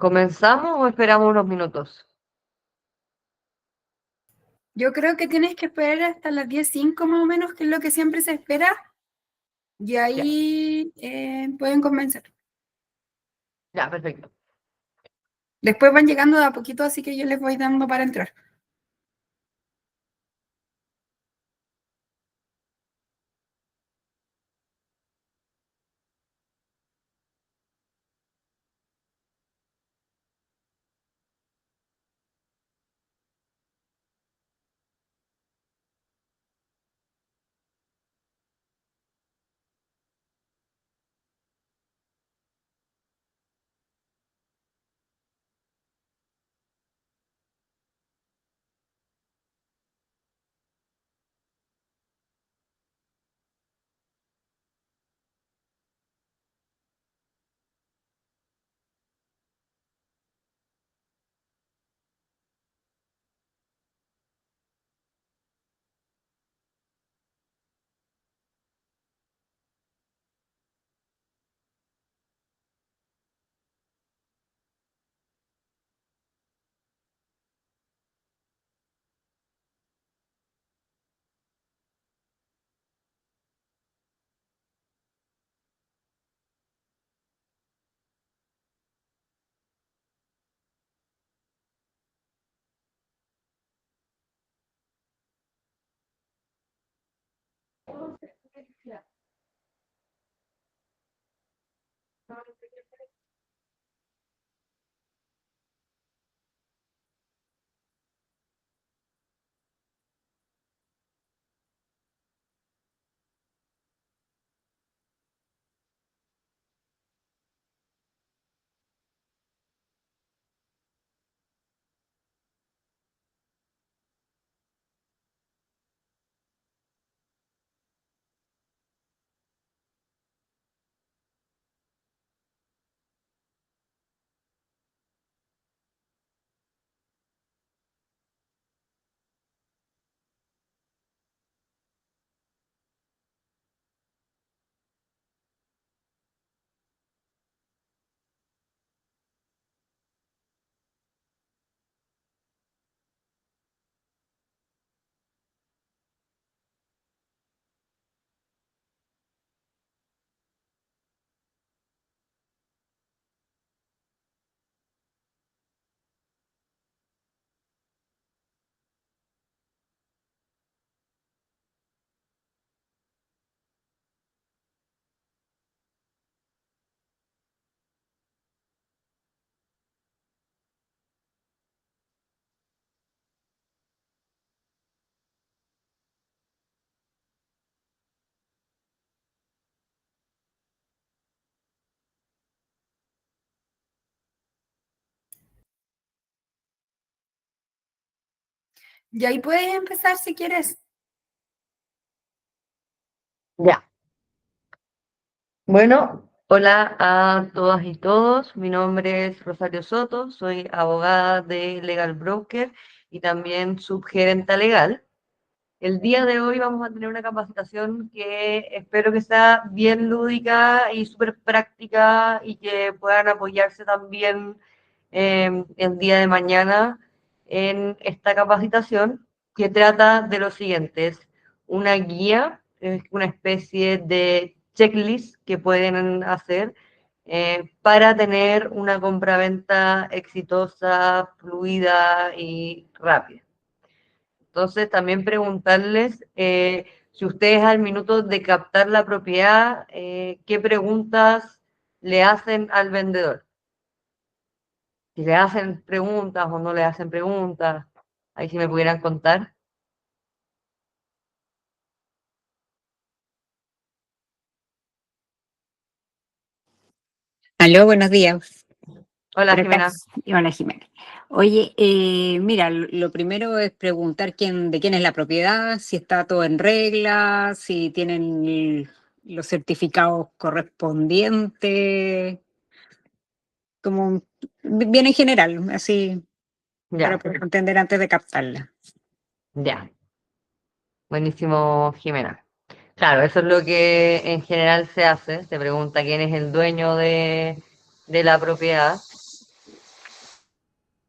¿Comenzamos o esperamos unos minutos? Yo creo que tienes que esperar hasta las 10:05 más o menos, que es lo que siempre se espera, y Ya, ahí pueden comenzar. ya, perfecto. Después van llegando de a poquito, así que yo les voy dando para entrar. Y ahí puedes empezar si quieres. Ya. Bueno, hola a todas y todos. Mi nombre es Rosario Soto, soy abogada de Legal Broker y también subgerenta legal. El día de hoy vamos a tener una capacitación que espero que sea bien lúdica y súper práctica y que puedan apoyarse también el día de mañana en esta capacitación que trata de lo siguiente, es una guía, es una especie de checklist que pueden hacer para tener una compraventa exitosa, fluida y rápida. Entonces, también preguntarles si ustedes al minuto de captar la propiedad, ¿qué preguntas le hacen al vendedor? Si le hacen preguntas o no le hacen preguntas, ahí si me pudieran contar. Aló, buenos días. Hola, Por acá, Jimena. hola Jimena. Oye, mira, lo primero es preguntar de quién es la propiedad, si está todo en regla, si tienen los certificados correspondientes, como bien en general, así para Ya, poder entender antes de captarla. ya. Buenísimo, Jimena. Claro, eso es lo que en general se hace. Se pregunta quién es el dueño de la propiedad.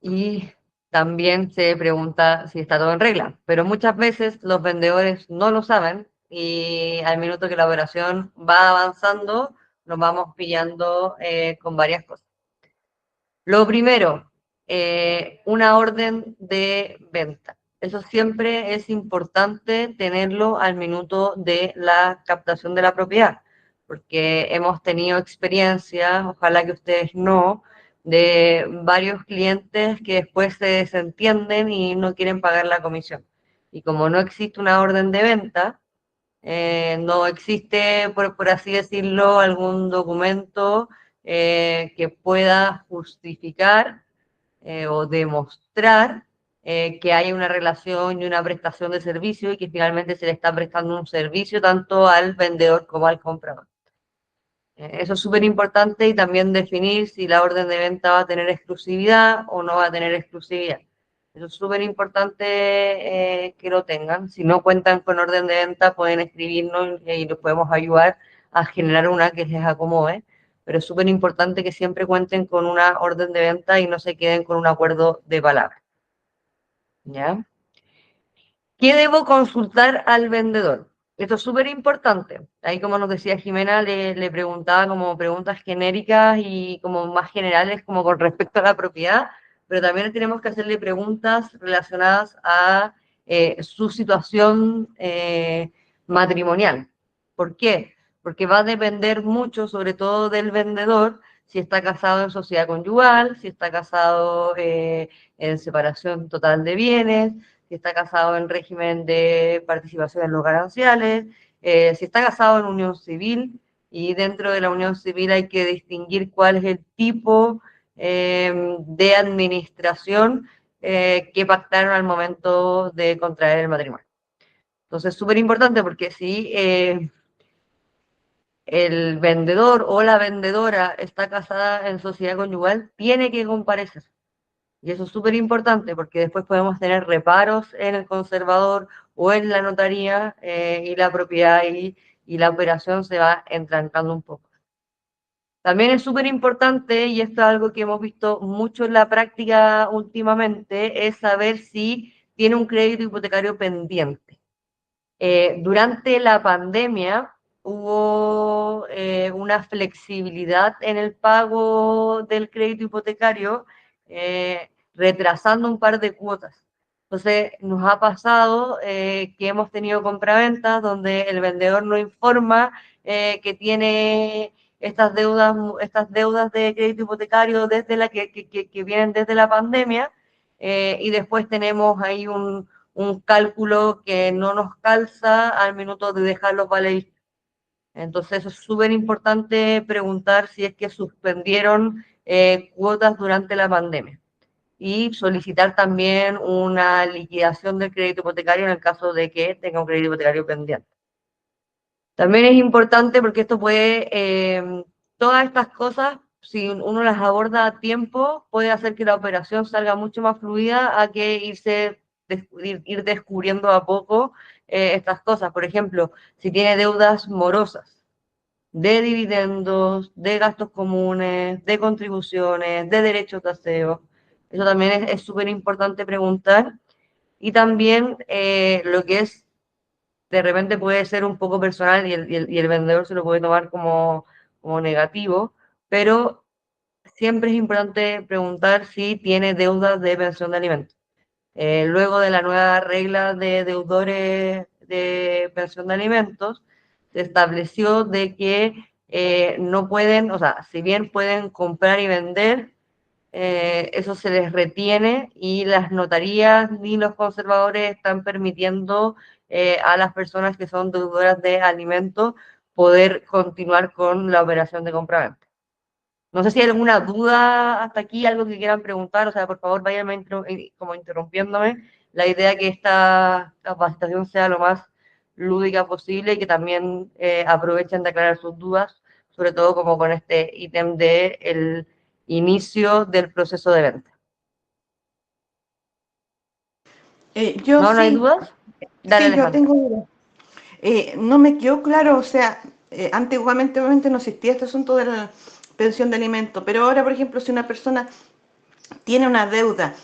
y también se pregunta si está todo en regla. Pero muchas veces los vendedores no lo saben y al minuto que la operación va avanzando, nos vamos pillando con varias cosas. Lo primero, una orden de venta. Eso siempre es importante tenerlo al minuto de la captación de la propiedad, porque hemos tenido experiencias, ojalá que ustedes no, de varios clientes que después se desentienden y no quieren pagar la comisión. Y como no existe una orden de venta, no existe, por así decirlo, algún documento que pueda justificar o demostrar que hay una relación y una prestación de servicio y que finalmente se le está prestando un servicio tanto al vendedor como al comprador. Eso es súper importante y también definir si la orden de venta va a tener exclusividad o no va a tener exclusividad. Eso es súper importante que lo tengan. Si no cuentan con orden de venta, pueden escribirnos y los podemos ayudar a generar una que les acomode. Pero es súper importante que siempre cuenten con una orden de venta y no se queden con un acuerdo de palabra. ¿Ya? ¿Qué debo consultar al vendedor? Esto es súper importante. Ahí, como nos decía Jimena, le preguntaba como preguntas genéricas y como más generales, como con respecto a la propiedad, pero también tenemos que hacerle preguntas relacionadas a su situación matrimonial. ¿Por qué? Porque va a depender mucho, sobre todo del vendedor, si está casado en sociedad conyugal, si está casado en separación total de bienes, si está casado en régimen de participación en los gananciales, si está casado en unión civil, y dentro de la unión civil hay que distinguir cuál es el tipo de administración que pactaron al momento de contraer el matrimonio. Entonces, súper importante porque si el vendedor o la vendedora está casada en sociedad conyugal, tiene que comparecer. Y eso es súper importante porque después podemos tener reparos en el conservador o en la notaría y la propiedad y la operación se va entrancando un poco. También es súper importante, y esto es algo que hemos visto mucho en la práctica últimamente, es saber si tiene un crédito hipotecario pendiente. Durante la pandemia hubo una flexibilidad en el pago del crédito hipotecario, retrasando un par de cuotas. Entonces, nos ha pasado que hemos tenido compraventas donde el vendedor no informa que tiene estas deudas de crédito hipotecario desde que vienen desde la pandemia, y después tenemos ahí un cálculo que no nos calza al minuto de dejar los vales. Entonces es súper importante preguntar si es que suspendieron cuotas durante la pandemia y solicitar también una liquidación del crédito hipotecario en el caso de que tenga un crédito hipotecario pendiente. También es importante porque esto puede, todas estas cosas, si uno las aborda a tiempo, puede hacer que la operación salga mucho más fluida a que ir descubriendo a poco estas cosas. Por ejemplo, si tiene deudas morosas, de dividendos, de gastos comunes, de contribuciones, de derechos de aseo, eso también es súper importante preguntar. Y también lo que es de repente puede ser un poco personal y el vendedor se lo puede tomar como negativo, pero siempre es importante preguntar si tiene deudas de pensión de alimentos. Luego de la nueva regla de deudores de pensión de alimentos, se estableció de que no pueden, o sea, si bien pueden comprar y vender, eso se les retiene y las notarías ni los conservadores están permitiendo a las personas que son deudoras de alimentos poder continuar con la operación de compraventa. No sé si hay alguna duda hasta aquí, algo que quieran preguntar, o sea, por favor vayan como interrumpiéndome. La idea es que esta capacitación sea lo más lúdica posible y que también aprovechen de aclarar sus dudas, sobre todo como con este ítem de el inicio del proceso de venta. Yo ¿No hay sí, dudas? Dale, sí, yo Alejandra. tengo dudas. No me quedó claro, o sea, antiguamente obviamente no existía este asunto de la pensión de alimentos, pero ahora, por ejemplo, si una persona tiene una deuda,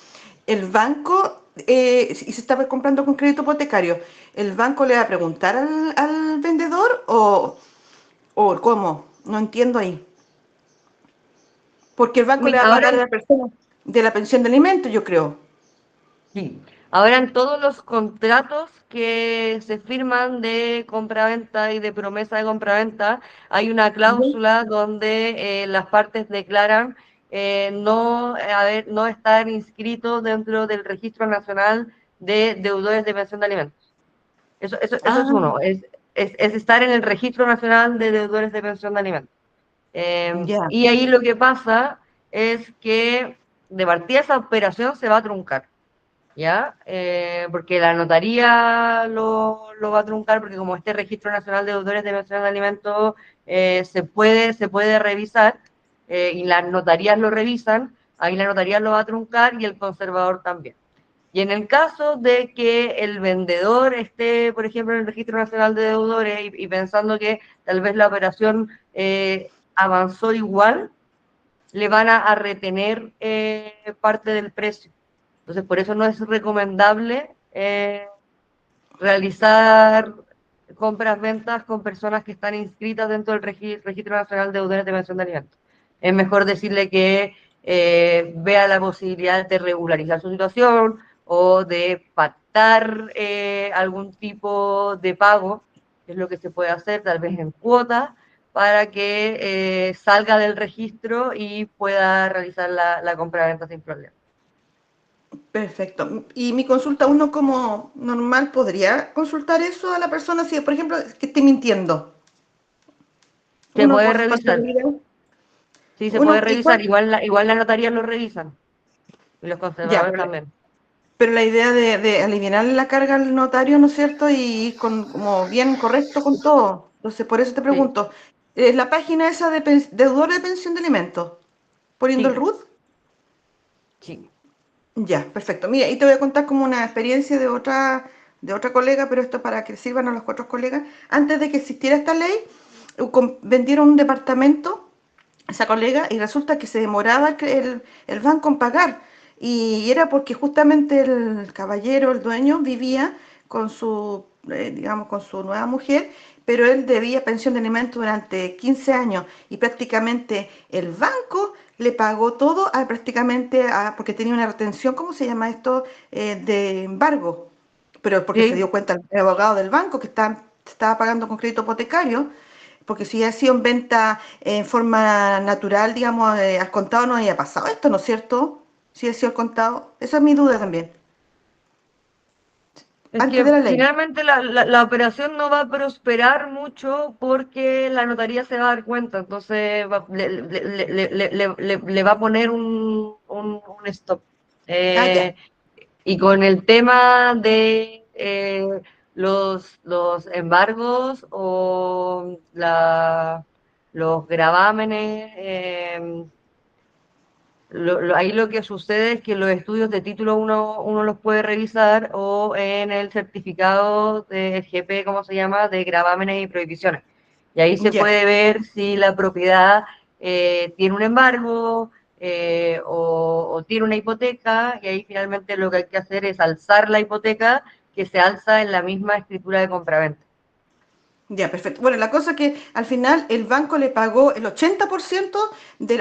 el banco, y se está comprando con crédito hipotecario, ¿el banco le va a preguntar al vendedor o cómo? No entiendo ahí. Porque el banco le va a Ahora pagar a la persona de la pensión de alimentos, yo creo. sí. Ahora en todos los contratos que se firman de compraventa y de promesa de compraventa, hay una cláusula donde las partes declaran no estar inscritos dentro del Registro Nacional de Deudores de Pensión de Alimentos. Eso es Ah, uno, es estar en el Registro Nacional de Deudores de Pensión de Alimentos. ya, Y ahí lo que pasa es que de partida esa operación se va a truncar. ¿Ya? Porque la notaría lo va a truncar, porque como este Registro Nacional de Deudores de Pensión de Alimentos se puede revisar, y las notarías lo revisan, ahí la notaría lo va a truncar y el conservador también. Y en el caso de que el vendedor esté, por ejemplo, en el Registro Nacional de Deudores y pensando que tal vez la operación avanzó igual, le van a retener parte del precio. Entonces, por eso no es recomendable realizar compras-ventas con personas que están inscritas dentro del Registro Nacional de Deudores de Pensión de Alimentos. Es mejor decirle que vea la posibilidad de regularizar su situación o de pactar algún tipo de pago, que es lo que se puede hacer, tal vez en cuotas, para que salga del registro y pueda realizar la compra-venta sin problema. perfecto. Y mi consulta, uno como normal podría consultar eso a la persona si, por ejemplo, que esté mintiendo. Se Uno puede por revisar. seguridad. Sí, se puede Uno, revisar. Igual las notarías lo revisan. Y los ya, conservadores también. pero la idea de aliviar la carga al notario, ¿no es cierto? Y ir con, como bien correcto con todo. Entonces, por eso te Sí, pregunto, la página esa de deudor de pensión de alimentos, poniendo el sí, RUT. sí. Ya, perfecto. Mira, y te voy a contar como una experiencia de otra colega, pero esto para que sirvan a los otros colegas. Antes de que existiera esta ley, vendieron un departamento, esa colega, y resulta que se demoraba el banco en pagar. Y era porque justamente el caballero, el dueño, vivía con su, digamos, con su nueva mujer, pero él debía pensión de alimentos durante 15 años y prácticamente el banco le pagó todo porque tenía una retención, ¿cómo se llama esto? De embargo. Pero porque se Sí, dio cuenta el abogado del banco que estaba pagando con crédito hipotecario, porque si ha sido en venta en forma natural, digamos, al contado no había pasado esto, ¿no es cierto? Si ha sido al contado. Esa es mi duda también. es Antes de que la ley. finalmente la operación no va a prosperar mucho porque la notaría se va a dar cuenta. Entonces le va a poner un stop. Ah, ya. Eh, Y con el tema de los embargos o los gravámenes, ahí lo que sucede es que los estudios de título uno los puede revisar o en el certificado de GP, ¿cómo se llama?, de gravámenes y prohibiciones. Y ahí se Ya. puede ver si la propiedad tiene un embargo o tiene una hipoteca, y ahí finalmente lo que hay que hacer es alzar la hipoteca que se alza en la misma escritura de compraventa. Ya, perfecto. Bueno, la cosa es que al final el banco le pagó el 80%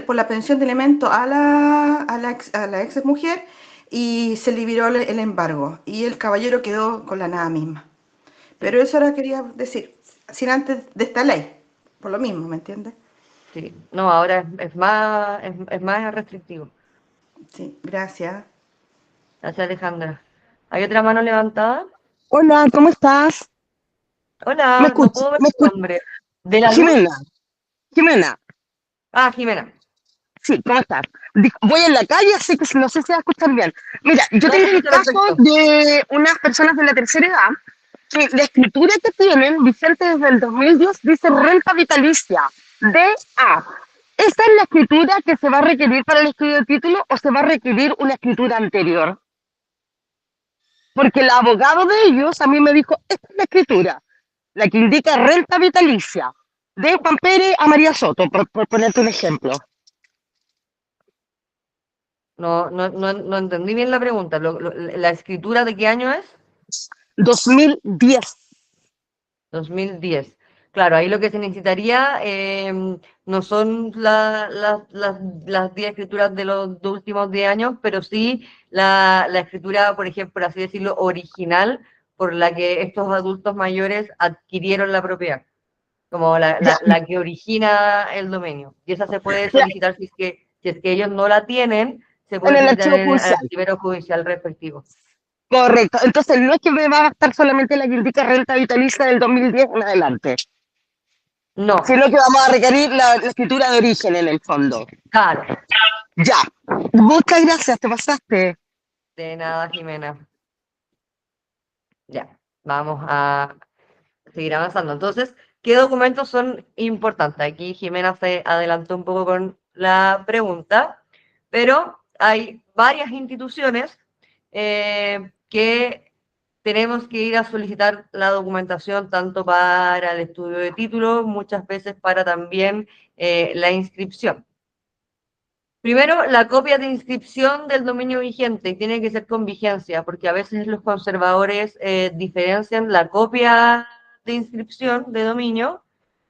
por la pensión de alimentos a la ex mujer y se liberó el embargo. Y el caballero quedó con la nada misma. Sí, Pero eso ahora quería decir, sin antes de esta ley, por lo mismo, ¿me entiendes? sí. No, ahora es más restrictivo. Sí, gracias. Gracias, Alejandra. ¿Hay otra mano levantada? Hola, ¿cómo estás? ¿Me Hola, no escuchas? puedo ver ¿Me tu escuchas? nombre. ¿De la luz? Jimena, Jimena, Ah, Jimena. sí, ¿cómo estás? Voy en la calle, así que no sé si va a escuchar bien. Mira, yo No, te tengo un escucho caso perfecto. de unas personas de la tercera edad que la escritura que tienen, vigente desde el 2010, dice renta vitalicia, DA. ¿Esta es la escritura que se va a requerir para el estudio de título o se va a requerir una escritura anterior? Porque el abogado de ellos a mí me dijo, esta es la escritura, la que indica renta vitalicia, de Juan Pérez a María Soto, por ponerte un ejemplo. No entendí bien la pregunta. ¿La escritura de qué año es? 2010. 2010. Claro, ahí lo que se necesitaría no son las 10 escrituras de los últimos 10 años, pero sí la escritura, por ejemplo, por así decirlo, original, por la que estos adultos mayores adquirieron la propiedad, como Ya, la que origina el dominio. Y esa se puede ya, solicitar si es que ellos no la tienen, se en puede el solicitar archivo en el judicial. archivero judicial respectivo. Correcto. Entonces, no es que me va a gastar solamente la que indica renta vitalicia del 2010 en adelante, No, sino que vamos a requerir la escritura de origen en el fondo. claro, Ya. Muchas gracias, te pasaste. de nada, Jimena. Ya, vamos a seguir avanzando. Entonces, ¿qué documentos son importantes? Aquí Jimena se adelantó un poco con la pregunta, pero hay varias instituciones que tenemos que ir a solicitar la documentación tanto para el estudio de título, muchas veces para también la inscripción. Primero, la copia de inscripción del dominio vigente tiene que ser con vigencia, porque a veces los conservadores diferencian la copia de inscripción de dominio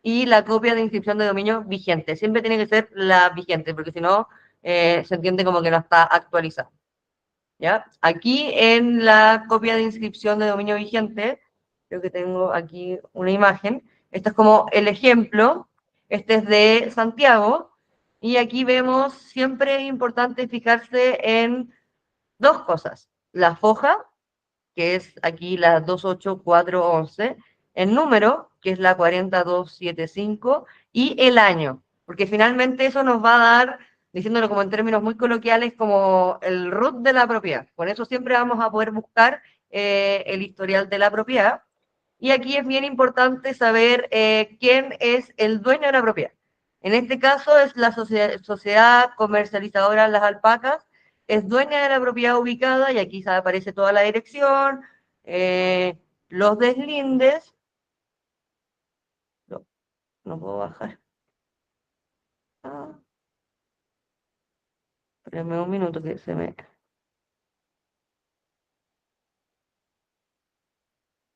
y la copia de inscripción de dominio vigente. Siempre tiene que ser la vigente, porque si no, se entiende como que no está actualizada. ¿Ya? Aquí en la copia de inscripción de dominio vigente, creo que tengo aquí una imagen. Este es como el ejemplo. Este es de Santiago. Y aquí vemos, siempre es importante fijarse en dos cosas. La foja, que es aquí la 28411, el número, que es la 40275, y el año, porque finalmente eso nos va a dar, diciéndolo como en términos muy coloquiales, como el root de la propiedad. Con eso siempre vamos a poder buscar el historial de la propiedad. Y aquí es bien importante saber quién es el dueño de la propiedad. En este caso es la sociedad comercializadora Las Alpacas, es dueña de la propiedad ubicada, y aquí aparece toda la dirección, los deslindes. No, no puedo bajar. Espérame un minuto que se me...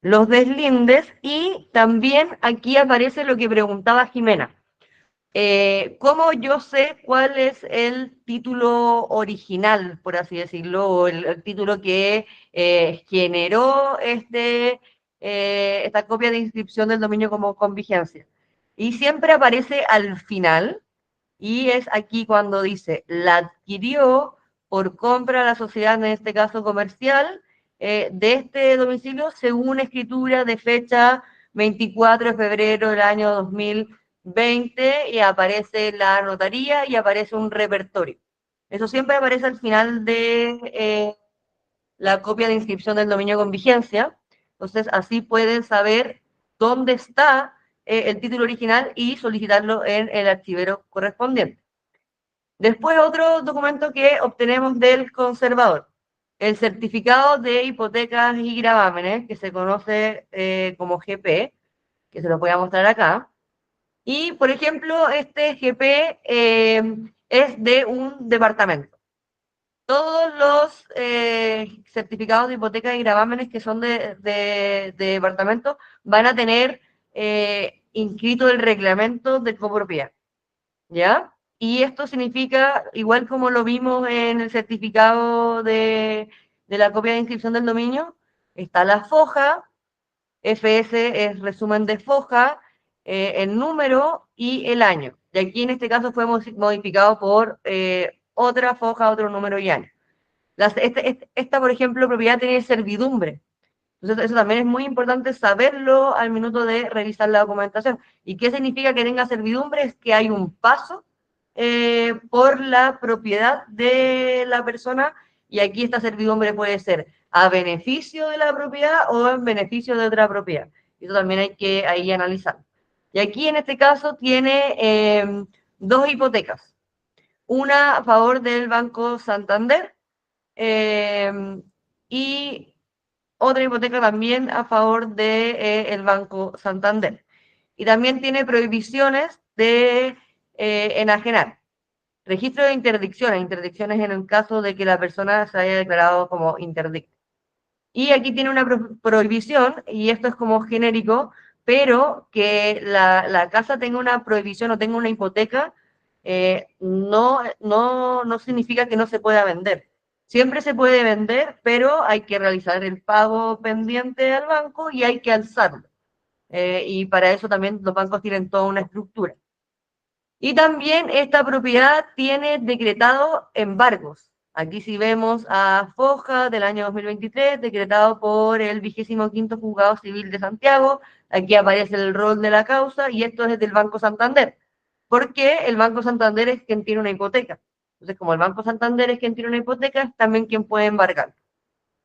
Los deslindes, y también aquí aparece lo que preguntaba Jimena. ¿Cómo yo sé cuál es el título original, por así decirlo, o el título que generó esta copia de inscripción del dominio como con vigencia? Y siempre aparece al final, y es aquí cuando dice, la adquirió por compra a la sociedad, en este caso comercial, de este domicilio, según escritura de fecha 24 de febrero del año 2020, y aparece la notaría y aparece un repertorio. Eso siempre aparece al final de la copia de inscripción del dominio con vigencia. Entonces, así pueden saber dónde está el título original y solicitarlo en el archivero correspondiente. Después, otro documento que obtenemos del conservador, el certificado de hipotecas y gravámenes, que se conoce como GP, que se lo voy a mostrar acá. Y, por ejemplo, este GP es de un departamento. Todos los certificados de hipotecas y gravámenes que son de departamento van a tener inscrito el reglamento de copropiedad, ¿ya? Y esto significa, igual como lo vimos en el certificado de la copia de inscripción del dominio, está la foja, FS es resumen de foja, el número y el año. Y aquí en este caso fue modificado por otra foja, otro número y año. Esta, por ejemplo, propiedad tiene servidumbre. Entonces, eso también es muy importante saberlo al minuto de revisar la documentación. ¿Y qué significa que tenga servidumbre? Es que hay un paso por la propiedad de la persona, y aquí esta servidumbre puede ser a beneficio de la propiedad o en beneficio de otra propiedad. Eso también hay que ahí analizar. Y aquí en este caso tiene dos hipotecas. Una a favor del Banco Santander y otra hipoteca también a favor del Banco Santander. Y también tiene prohibiciones de enajenar. Registro de interdicciones en el caso de que la persona se haya declarado como interdicta. Y aquí tiene una prohibición, y esto es como genérico, pero que la casa tenga una prohibición o tenga una hipoteca, no significa que no se pueda vender. Siempre se puede vender, pero hay que realizar el pago pendiente al banco y hay que alzarlo. Y para eso también los bancos tienen toda una estructura. Y también esta propiedad tiene decretado embargos. Aquí sí vemos a Foja del año 2023, decretado por el 25º Juzgado Civil de Santiago. Aquí aparece el rol de la causa y esto es del Banco Santander, porque el Banco Santander es quien tiene una hipoteca. Entonces, como el Banco Santander es quien tiene una hipoteca, es también quien puede embargar.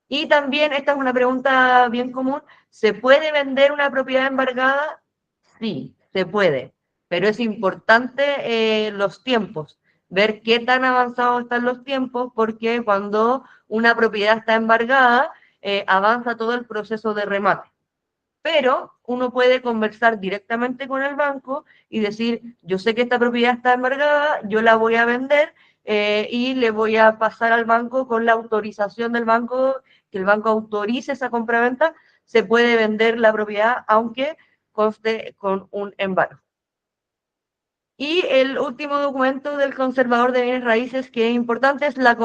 Y también, esta es una pregunta bien común, ¿se puede vender una propiedad embargada? Sí, se puede, pero es importante los tiempos, ver qué tan avanzados están los tiempos, porque cuando una propiedad está embargada, avanza todo el proceso de remate. Pero uno puede conversar directamente con el banco y decir, yo sé que esta propiedad está embargada, yo la voy a vender y le voy a pasar al banco con la autorización del banco, que el banco autorice esa compraventa, se puede vender la propiedad aunque conste con un embargo. Y el último documento del conservador de bienes raíces que es importante es la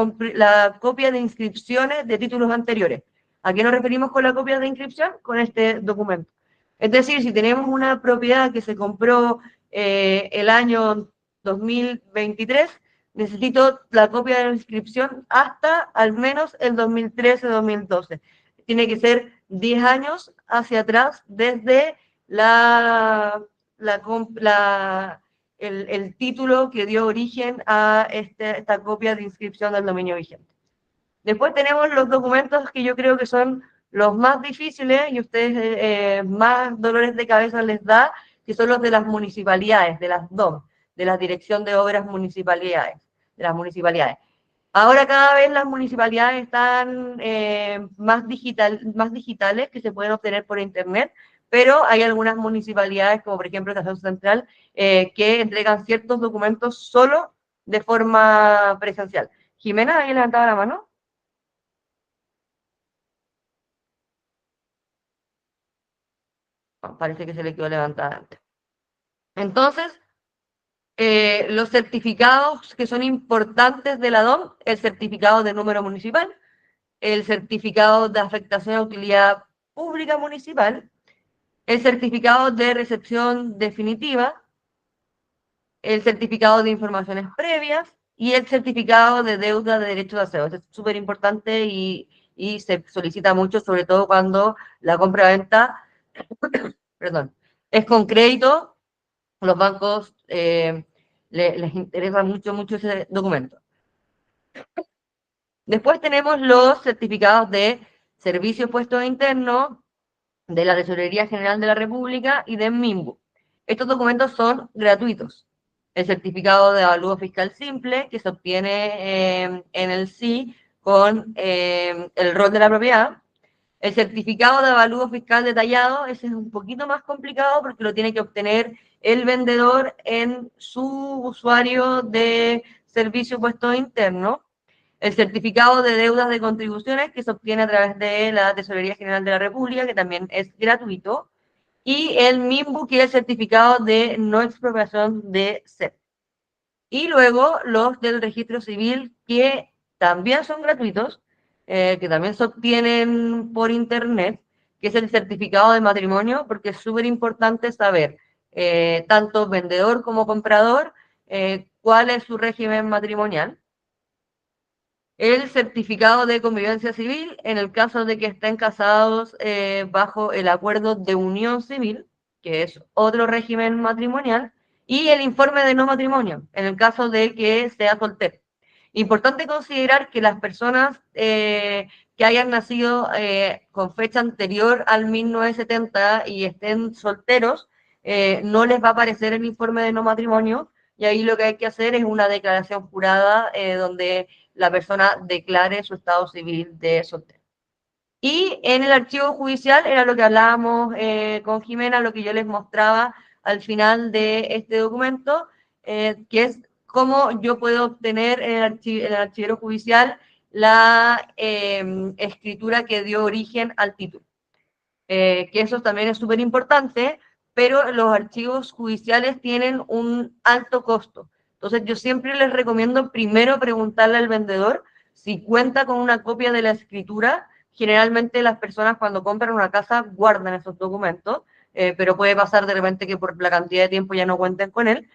copia de inscripciones de títulos anteriores. ¿A qué nos referimos con la copia de inscripción? Con este documento. Es decir, si tenemos una propiedad que se compró el año 2023, necesito la copia de la inscripción hasta al menos el 2013-2012. Tiene que ser 10 años hacia atrás desde el título que dio origen a esta copia de inscripción del dominio vigente. Después tenemos los documentos que yo creo que son los más difíciles y ustedes más dolores de cabeza les da, que son los de las municipalidades, de las DOM, de la Dirección de Obras Municipalidades, de las municipalidades. Ahora cada vez las municipalidades están más digitales, que se pueden obtener por internet, pero hay algunas municipalidades, como por ejemplo Estación Central, que entregan ciertos documentos solo de forma presencial. Jimena, ¿alguien levantaba la mano? Oh, parece que se le quedó levantada antes. Entonces, los certificados que son importantes de la DOM, el certificado de número municipal, el certificado de afectación a utilidad pública municipal, el certificado de recepción definitiva, el certificado de informaciones previas y el certificado de deuda de derechos de aseo. Eso es súper importante y se solicita mucho, sobre todo cuando la compra-venta perdón, es con crédito, los bancos les interesa mucho ese documento. Después tenemos los certificados de servicios puestos internos, de la Tesorería General de la República y de MIMBU. Estos documentos son gratuitos. El certificado de avalúo fiscal simple, que se obtiene en el SI con el rol de la propiedad. El certificado de avalúo fiscal detallado, ese es un poquito más complicado porque lo tiene que obtener el vendedor en su usuario de servicio puesto interno. El certificado de deudas de contribuciones que se obtiene a través de la Tesorería General de la República, que también es gratuito. Y el MIMBU, que es el certificado de no expropiación de SEP. Y luego los del registro civil, que también son gratuitos, que también se obtienen por internet, que es el certificado de matrimonio, porque es súper importante saber, tanto vendedor como comprador, cuál es su régimen matrimonial. El certificado de convivencia civil, en el caso de que estén casados bajo el acuerdo de unión civil, que es otro régimen matrimonial, y el informe de no matrimonio, en el caso de que sea soltero. Importante considerar que las personas que hayan nacido con fecha anterior al 1970 y estén solteros, no les va a aparecer el informe de no matrimonio, y ahí lo que hay que hacer es una declaración jurada donde la persona declare su estado civil de soltero. Y en el archivo judicial era lo que hablábamos con Jimena, lo que yo les mostraba al final de este documento, que es cómo yo puedo obtener en el archivero judicial la escritura que dio origen al título. Que eso también es súper importante, pero los archivos judiciales tienen un alto costo. Entonces yo siempre les recomiendo primero preguntarle al vendedor si cuenta con una copia de la escritura. Generalmente las personas cuando compran una casa guardan esos documentos, pero puede pasar de repente que por la cantidad de tiempo ya no cuenten con él.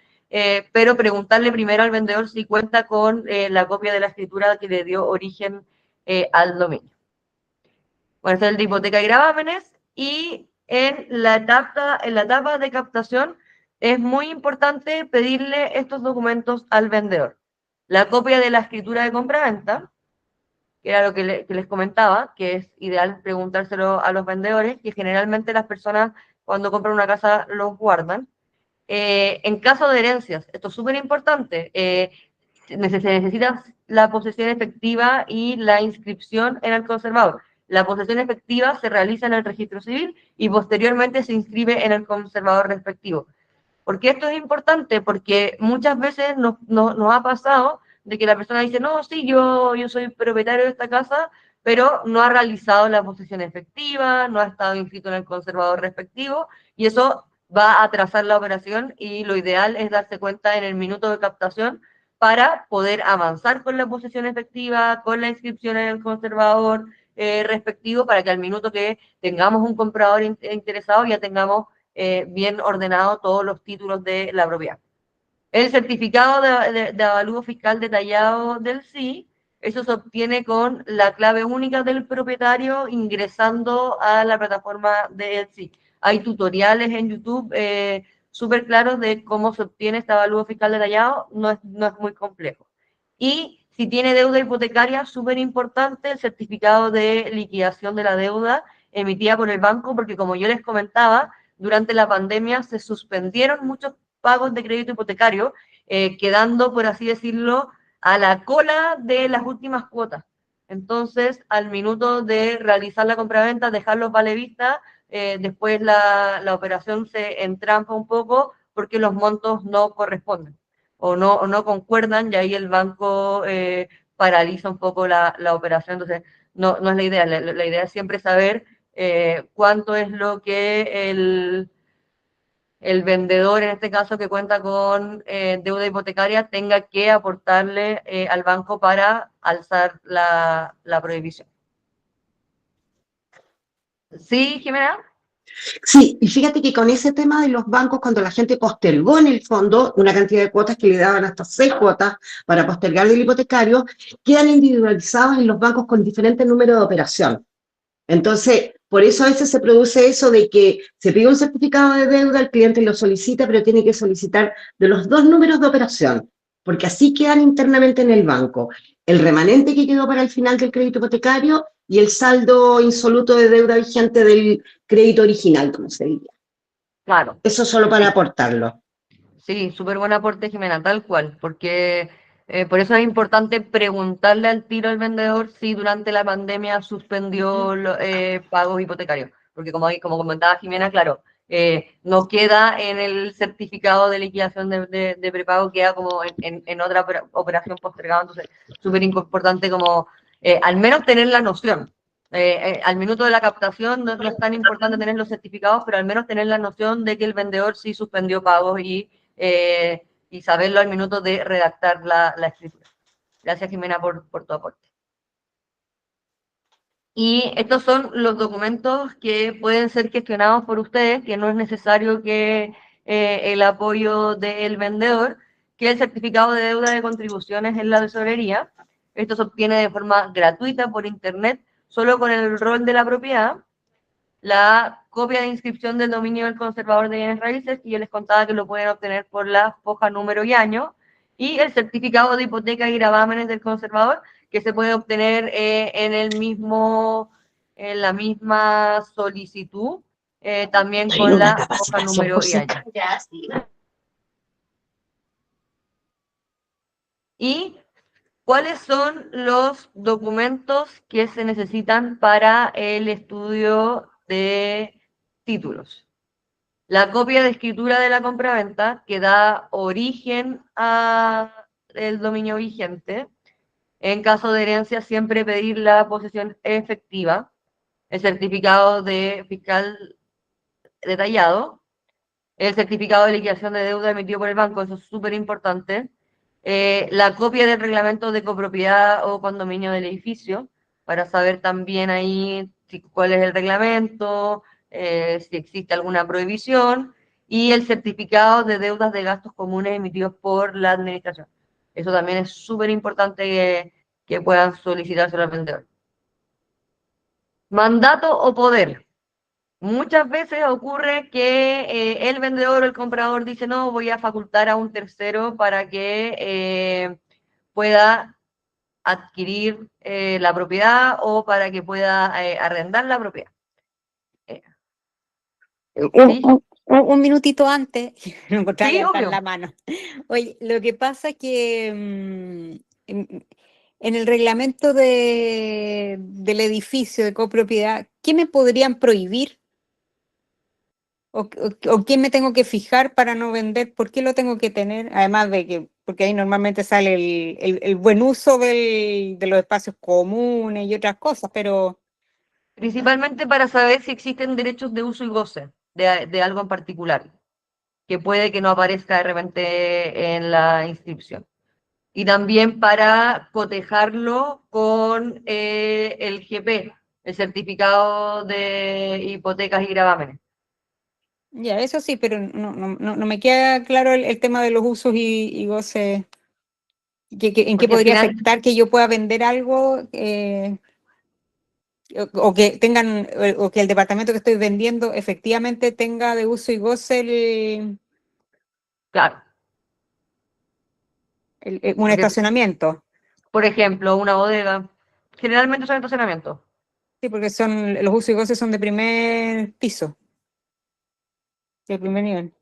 Pero preguntarle primero al vendedor si cuenta con la copia de la escritura que le dio origen al dominio. Bueno, este es el de hipoteca y gravámenes. Y en la etapa de captación es muy importante pedirle estos documentos al vendedor. La copia de la escritura de compraventa, que era lo que les comentaba, que es ideal preguntárselo a los vendedores, que generalmente las personas cuando compran una casa los guardan. En caso de herencias, esto es súper importante, se necesita la posesión efectiva y la inscripción en el conservador. La posesión efectiva se realiza en el registro civil y posteriormente se inscribe en el conservador respectivo. ¿Por qué esto es importante? Porque muchas veces nos ha pasado de que la persona dice, no, sí, yo soy propietario de esta casa, pero no ha realizado la posesión efectiva, no ha estado inscrito en el conservador respectivo, y eso va a atrasar la operación, y lo ideal es darse cuenta en el minuto de captación para poder avanzar con la posesión efectiva, con la inscripción en el conservador respectivo, para que al minuto que tengamos un comprador interesado ya tengamos bien ordenado todos los títulos de la propiedad. El certificado de avalúo fiscal detallado del SI, eso se obtiene con la clave única del propietario ingresando a la plataforma del SI. Hay tutoriales en YouTube súper claros de cómo se obtiene este avalúo fiscal detallado, no es muy complejo. Y si tiene deuda hipotecaria, súper importante el certificado de liquidación de la deuda emitida por el banco, porque como yo les comentaba, durante la pandemia se suspendieron muchos pagos de crédito hipotecario, quedando, por así decirlo, a la cola de las últimas cuotas. Entonces, al minuto de realizar la compraventa, dejar los valevistas, después la operación se entrampa un poco porque los montos no corresponden o no concuerdan, y ahí el banco paraliza un poco la operación. Entonces, no es la idea. La idea es siempre saber cuánto es lo que el vendedor, en este caso que cuenta con deuda hipotecaria, tenga que aportarle al banco para alzar la prohibición. ¿Sí, Jimena? Sí, y fíjate que con ese tema de los bancos, cuando la gente postergó en el fondo una cantidad de cuotas que le daban hasta 6 cuotas para postergar el hipotecario, quedan individualizados en los bancos con diferentes números de operación. Entonces, por eso a veces se produce eso de que se pide un certificado de deuda, el cliente lo solicita, pero tiene que solicitar de los 2 números de operación, porque así quedan internamente en el banco. El remanente que quedó para el final del crédito hipotecario y el saldo insoluto de deuda vigente del crédito original, como se diría. Claro. Eso solo para aportarlo. Sí, súper buen aporte, Jimena, tal cual, porque por eso es importante preguntarle al tiro al vendedor si durante la pandemia suspendió los pagos hipotecarios, porque como comentaba Jimena, claro, no queda en el certificado de liquidación de prepago, queda como en otra operación postergada. Entonces, súper importante como al menos tener la noción. Al minuto de la captación no es tan importante tener los certificados, pero al menos tener la noción de que el vendedor sí suspendió pagos y saberlo al minuto de redactar la escritura. Gracias, Jimena, por tu aporte. Y estos son los documentos que pueden ser gestionados por ustedes, que no es necesario que el apoyo del vendedor, que el certificado de deuda de contribuciones en la tesorería. Esto se obtiene de forma gratuita por internet, solo con el rol de la propiedad, la copia de inscripción del dominio del conservador de bienes raíces, que yo les contaba que lo pueden obtener por la hoja número y año, y el certificado de hipoteca y gravámenes del conservador, que se puede obtener en la misma solicitud, también con la hoja número y año. ¿Y cuáles son los documentos que se necesitan para el estudio de títulos? La copia de escritura de la compraventa, que da origen a el dominio vigente. En caso de herencia, siempre pedir la posesión efectiva, el certificado de fiscal detallado, el certificado de liquidación de deuda emitido por el banco, eso es súper importante, la copia del reglamento de copropiedad o condominio del edificio, para saber también ahí cuál es el reglamento, si existe alguna prohibición, y el certificado de deudas de gastos comunes emitidos por la administración. Eso también es súper importante que puedan solicitarse al vendedor. Mandato o poder. Muchas veces ocurre que el vendedor o el comprador dice, no, voy a facultar a un tercero para que pueda adquirir la propiedad o para que pueda arrendar la propiedad. ¿Sí? Un minutito antes, lo encontraba Sí, levantar obvio. la mano. Oye, lo que pasa es que en el reglamento del edificio de copropiedad, ¿qué me podrían prohibir? ¿O qué me tengo que fijar para no vender? ¿Por qué lo tengo que tener? Además de que, porque ahí normalmente sale el buen uso de los espacios comunes y otras cosas, pero Principalmente para saber si existen derechos de uso y goce de algo en particular, que puede que no aparezca de repente en la inscripción. Y también para cotejarlo con el GP, el certificado de hipotecas y gravámenes. ya, eso sí, pero no me queda claro el tema de los usos y goces. ¿En qué Porque al podría final, afectar que yo pueda vender algo o que tengan o que el departamento que estoy vendiendo efectivamente tenga de uso y goce claro, un porque, estacionamiento? por ejemplo, una bodega, generalmente son estacionamientos. Sí, porque los usos y goces son de primer piso, de primer nivel,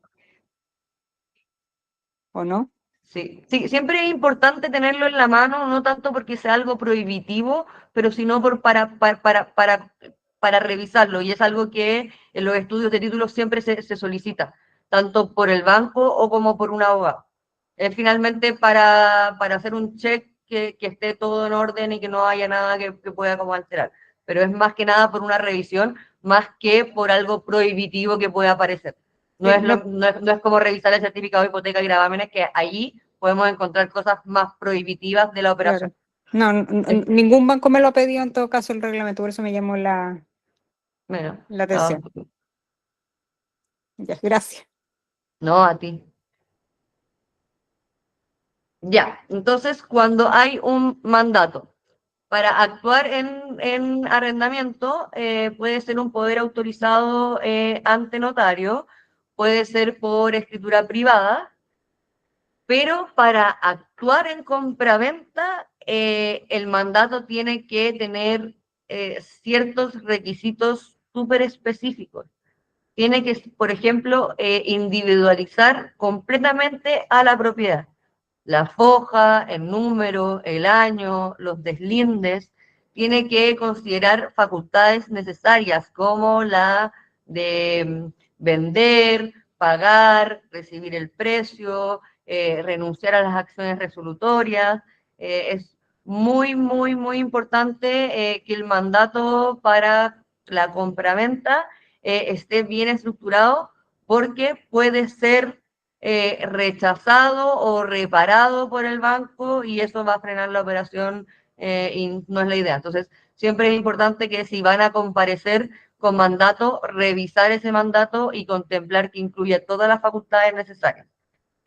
¿o no? Sí, sí, siempre es importante tenerlo en la mano, no tanto porque sea algo prohibitivo, pero sino para revisarlo. Y es algo que en los estudios de títulos siempre se solicita, tanto por el banco o como por un abogado. Es finalmente para hacer un check que esté todo en orden y que no haya nada que pueda como alterar. Pero es más que nada por una revisión, más que por algo prohibitivo que pueda aparecer. No Sí, es, no es como revisar el certificado de hipoteca y gravámenes, que allí podemos encontrar cosas más prohibitivas de la operación. claro. No, ningún banco me lo ha pedido en todo caso el reglamento, por eso me llamó Bueno, la atención. Ya, gracias. no a ti. Ya, entonces cuando hay un mandato para actuar en arrendamiento, puede ser un poder autorizado ante notario, puede ser por escritura privada, pero para actuar en compraventa, el mandato tiene que tener ciertos requisitos súper específicos. Tiene que, por ejemplo, individualizar completamente a la propiedad. La foja, el número, el año, los deslindes, tiene que considerar facultades necesarias como la de vender, pagar, recibir el precio, renunciar a las acciones resolutorias. Es muy importante que el mandato para la compraventa esté bien estructurado porque puede ser rechazado o reparado por el banco y eso va a frenar la operación y no es la idea. Entonces, siempre es importante que si van a comparecer con mandato, revisar ese mandato y contemplar que incluya todas las facultades necesarias.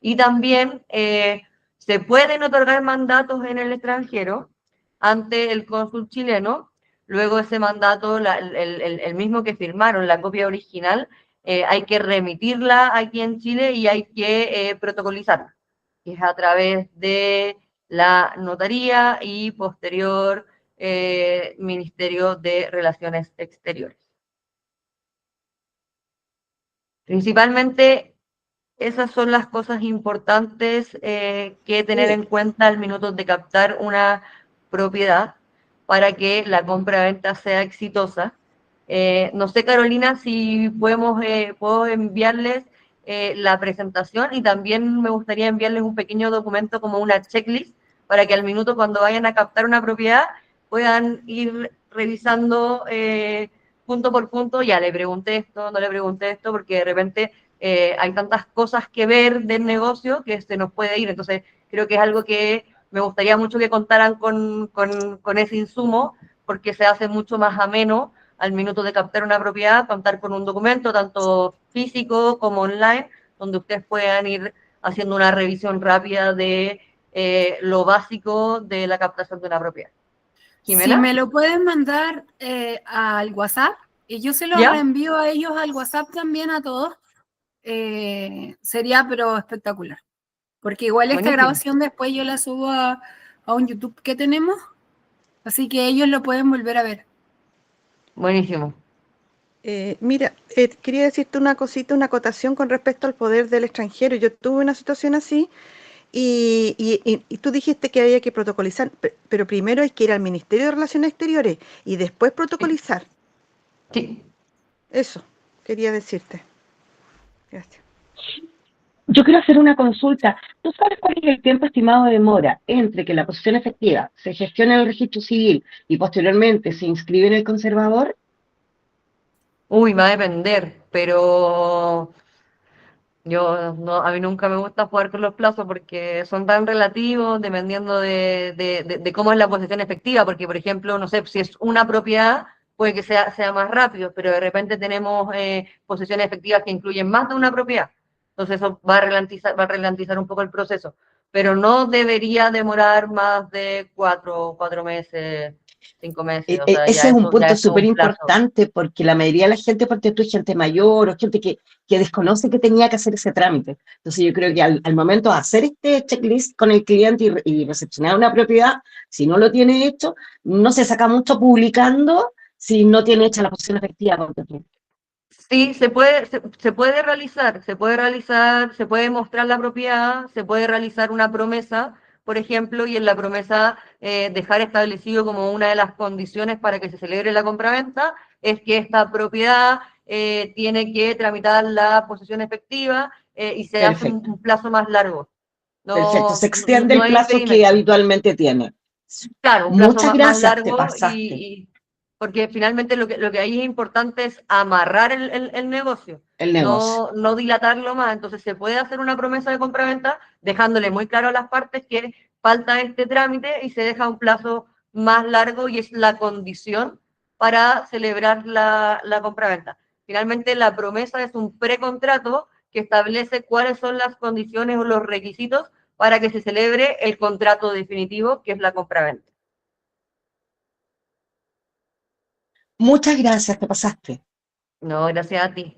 Y también se pueden otorgar mandatos en el extranjero ante el cónsul chileno. Luego ese mandato, el mismo que firmaron, la copia original, hay que remitirla aquí en Chile y hay que protocolizarla, que es a través de la notaría y posterior Ministerio de Relaciones Exteriores. Principalmente esas son las cosas importantes que tener en cuenta al minuto de captar una propiedad para que la compra-venta sea exitosa. No sé, Carolina, si puedo enviarles la presentación, y también me gustaría enviarles un pequeño documento como una checklist para que al minuto cuando vayan a captar una propiedad puedan ir revisando punto por punto, ya le pregunté esto, no le pregunté esto, porque de repente hay tantas cosas que ver del negocio que se nos puede ir. Entonces creo que es algo que me gustaría mucho que contaran con ese insumo, porque se hace mucho más ameno al minuto de captar una propiedad, contar con un documento, tanto físico como online, donde ustedes puedan ir haciendo una revisión rápida de lo básico de la captación de una propiedad. ¿Jimena? Si me lo pueden mandar al WhatsApp, y yo se lo ¿Ya? reenvío a ellos al WhatsApp también a todos, sería pero espectacular. Porque igual esta Buenísimo. grabación después yo la subo a un YouTube que tenemos, así que ellos lo pueden volver a ver. Buenísimo. Mira, quería decirte una cosita, una acotación con respecto al poder del extranjero. Yo tuve una situación así y tú dijiste que había que protocolizar, pero primero hay que ir al Ministerio de Relaciones Exteriores y después protocolizar. Sí. Eso quería decirte. Gracias. Yo quiero hacer una consulta. ¿Tú sabes cuál es el tiempo estimado de demora entre que la posesión efectiva se gestiona en el registro civil y posteriormente se inscribe en el conservador? Uy, va a depender, pero yo no, a mí nunca me gusta jugar con los plazos porque son tan relativos dependiendo de cómo es la posesión efectiva, porque por ejemplo, no sé, si es una propiedad, puede que sea más rápido, pero de repente tenemos posesiones efectivas que incluyen más de una propiedad. Entonces eso va a ralentizar un poco el proceso, pero no debería demorar más de 4 meses, 5 meses, o sea, Ese es un ya punto eso es súper un plazo. importante porque la mayoría de la gente, porque tú es gente mayor o gente que desconoce que tenía que hacer ese trámite. Entonces yo creo que al momento de hacer este checklist con el cliente y recepcionar una propiedad, si no lo tiene hecho, no se saca mucho publicando si no tiene hecha la posición efectiva. Ponte tú. Sí, se puede realizar, se puede mostrar la propiedad, se puede realizar una promesa, por ejemplo, y en la promesa dejar establecido como una de las condiciones para que se celebre la compraventa es que esta propiedad tiene que tramitar la posesión efectiva y se hace Perfecto, un plazo más largo. perfecto. Se No, extiende no el hay plazo que impedimento. habitualmente tiene. Claro, un plazo Muchas más gracias, te largo pasaste porque finalmente lo que ahí es importante es amarrar el negocio, el negocio. no dilatarlo más. Entonces se puede hacer una promesa de compraventa dejándole muy claro a las partes que falta este trámite y se deja un plazo más largo y es la condición para celebrar la compraventa. Finalmente la promesa es un precontrato que establece cuáles son las condiciones o los requisitos para que se celebre el contrato definitivo, que es la compraventa. Muchas gracias, te pasaste. No, gracias a ti.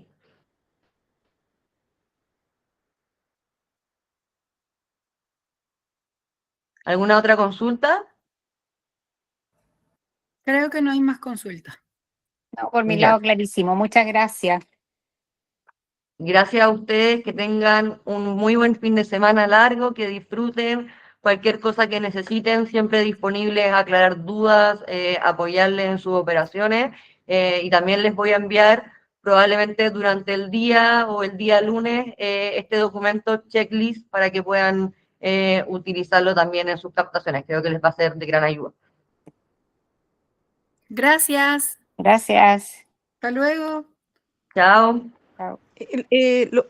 ¿Alguna otra consulta? Creo que no hay más consultas. No, por mi Ya. lado, clarísimo. Muchas gracias. Gracias a ustedes, que tengan un muy buen fin de semana largo, que disfruten. Cualquier cosa que necesiten, siempre disponibles a aclarar dudas, apoyarles en sus operaciones. Y también les voy a enviar probablemente durante el día o el día lunes este documento checklist para que puedan utilizarlo también en sus captaciones. Creo que les va a ser de gran ayuda. Gracias. Gracias. Hasta luego. Chao. Chao. Bueno.